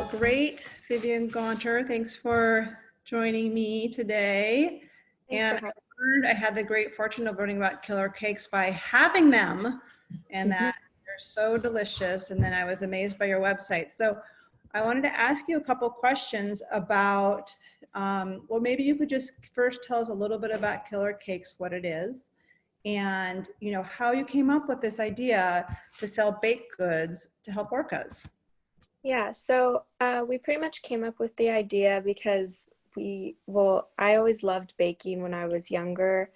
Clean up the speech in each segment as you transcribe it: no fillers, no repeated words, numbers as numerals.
Well, great, Vivian Gonter. Thanks for joining me today. Thanks for having I had the great fortune of learning about killer cakes by having them, and me. that they're so delicious. And then I was amazed by your website. So I wanted to ask you a couple questions about, well, maybe you could just first tell us a little bit about killer cakes, what it is, and how you came up with this idea to sell baked goods to help orcas. Yeah, so we pretty much came up with the idea because I always loved baking when I was younger.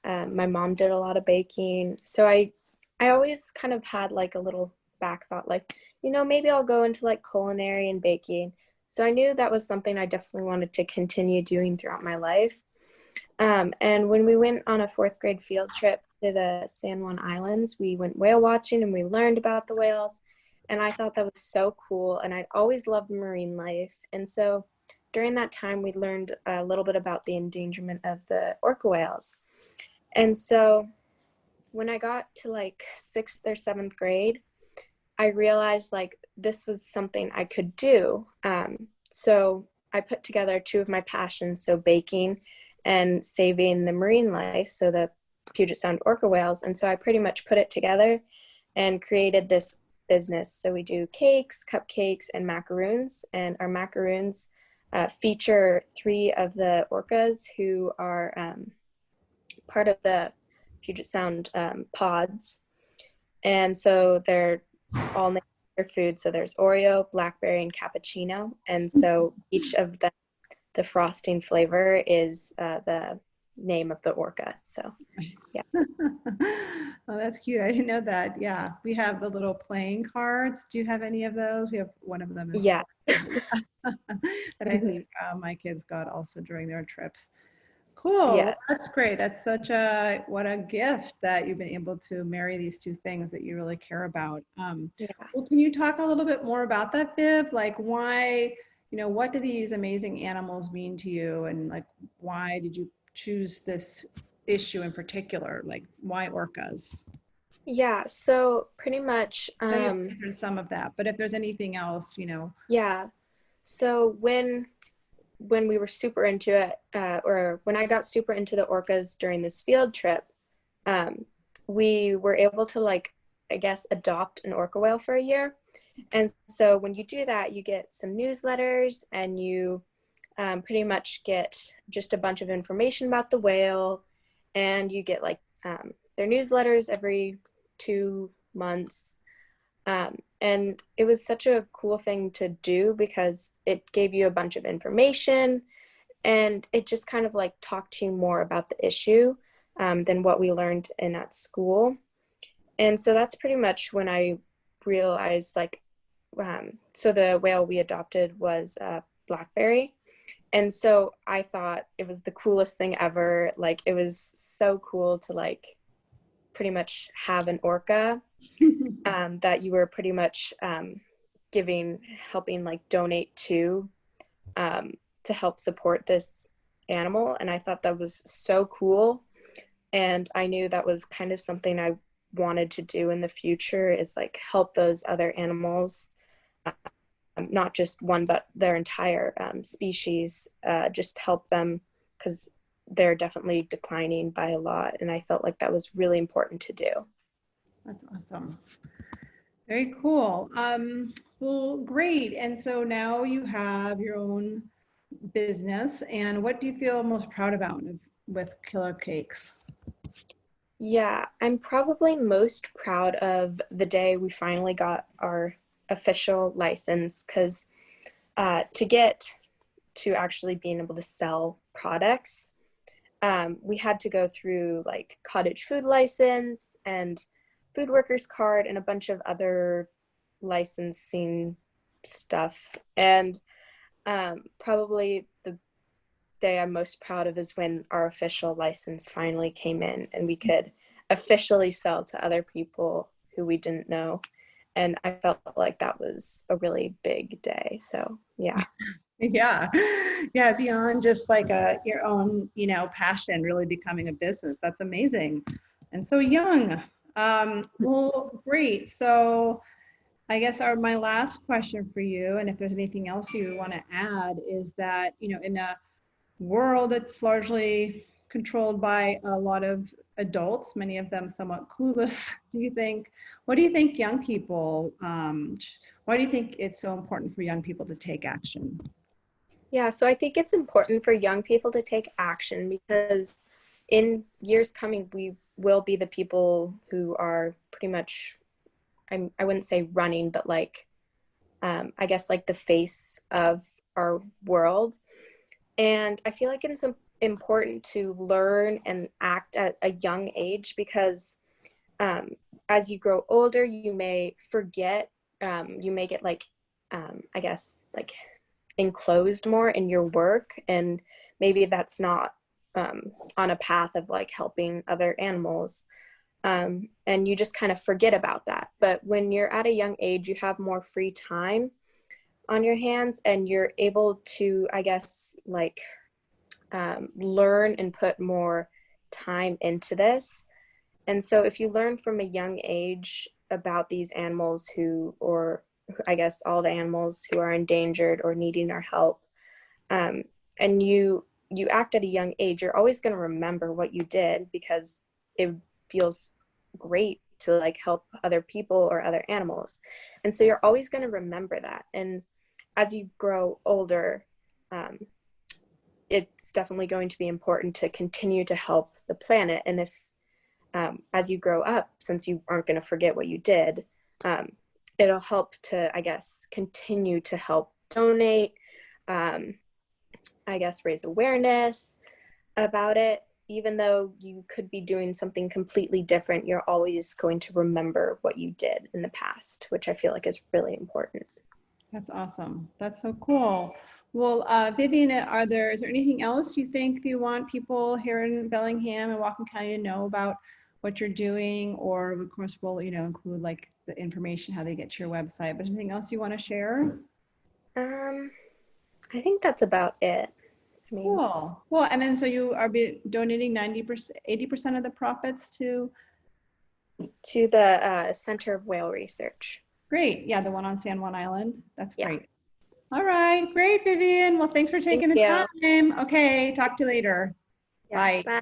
My mom did a lot of baking. So I always kind of had like a little back thought, like, maybe I'll go into like culinary and baking. So I knew that was something I definitely wanted to continue doing throughout my life. And when we went on a 4th grade field trip to the San Juan Islands, we went whale watching and we learned about the whales. And I thought that was so cool. And I'd always loved marine life. And so during that time, we learned a little bit about the endangerment of the orca whales. And so when I got to like 6th or 7th grade, I realized like this was something I could do. So I put together 2 of my passions, so baking and saving the marine life, so the Puget Sound orca whales. And so I pretty much put it together and created this business. So we do cakes, cupcakes, and macaroons. And our macaroons feature 3 of the orcas who are part of the Puget Sound pods. And so they're all named their food. So there's Oreo, blackberry, and cappuccino. And so each of them, the frosting flavor is the name of the orca. So yeah. Oh, that's cute. I didn't know that. Yeah, we have the little playing cards. Do you have any of those? We have one of them. Yeah. That I think my kids got also during their trips. Cool. Yeah. Well, that's great. That's what a gift that you've been able to marry these 2 things that you really care about. Yeah. Well, can you talk a little bit more about that, Viv? Like why, what do these amazing animals mean to you? And like, why did you choose this issue in particular? Like why orcas? Yeah. So pretty much, I know you answered some of that, but if there's anything else, yeah. So when we were super into it, or when I got super into the orcas during this field trip, we were able to like, I guess, adopt an orca whale for a year. And so when you do that, you get some newsletters and you pretty much get just a bunch of information about the whale, and you get like their newsletters every 2 months. And it was such a cool thing to do because it gave you a bunch of information and it just kind of like talked to you more about the issue than what we learned at school. And so that's pretty much when I realized like, so the whale we adopted was blackberry. And so I thought it was the coolest thing ever. Like it was so cool to like pretty much have an orca that you were pretty much helping like donate to help support this animal. And I thought that was so cool. And I knew that was kind of something I wanted to do in the future, is like help those other animals, not just one, but their entire species, just help them because they're definitely declining by a lot. And I felt like that was really important to do. That's awesome. Very cool. Well, great. And so now you have your own business. And what do you feel most proud about with Killer Cakes? Yeah, I'm probably most proud of the day we finally got our official license, because to get to actually being able to sell products, we had to go through like cottage food license and food workers card and a bunch of other licensing stuff. And probably the day I'm most proud of is when our official license finally came in and we could officially sell to other people who we didn't know. And I felt like that was a really big day. So yeah. Yeah. Beyond just like your own, passion really becoming a business. That's amazing. And so young. Well, great. So I guess my last question for you, and if there's anything else you want to add, is that, in a world that's largely controlled by a lot of adults, many of them somewhat clueless, what do you think young people, why do you think it's so important for young people to take action? Yeah, so I think it's important for young people to take action because in years coming, we will be the people who are pretty much, I wouldn't say running, but like, I guess like the face of our world. And I feel like it's important to learn and act at a young age because um, as you grow older, you may forget, you may get like, I guess, like enclosed more in your work. And maybe that's not on a path of like helping other animals. And you just kind of forget about that. But when you're at a young age, you have more free time on your hands and you're able to, I guess, like learn and put more time into this. And so if you learn from a young age about these animals or I guess all the animals who are endangered or needing our help, and you act at a young age, you're always going to remember what you did because it feels great to like help other people or other animals. And so you're always going to remember that. And as you grow older, it's definitely going to be important to continue to help the planet. And if as you grow up, since you aren't going to forget what you did, it'll help to, I guess, continue to help donate, I guess, raise awareness about it. Even though you could be doing something completely different, you're always going to remember what you did in the past, which I feel like is really important. That's awesome. That's so cool. Well, Vivian, is there anything else you think you want people here in Bellingham and Whatcom County to know about what you're doing? Or of course, we'll, include like the information, how they get to your website, but anything else you want to share? I think that's about it. I mean, Cool. Well, and then so you are donating 90%, 80% of the profits to? to the Center of Whale Research. Great. Yeah, the one on San Juan Island. That's Yeah. great. All right. Great, Vivian. Well, thanks for Thank taking the you. time. Okay. Talk to you later. Yeah. Bye. Bye.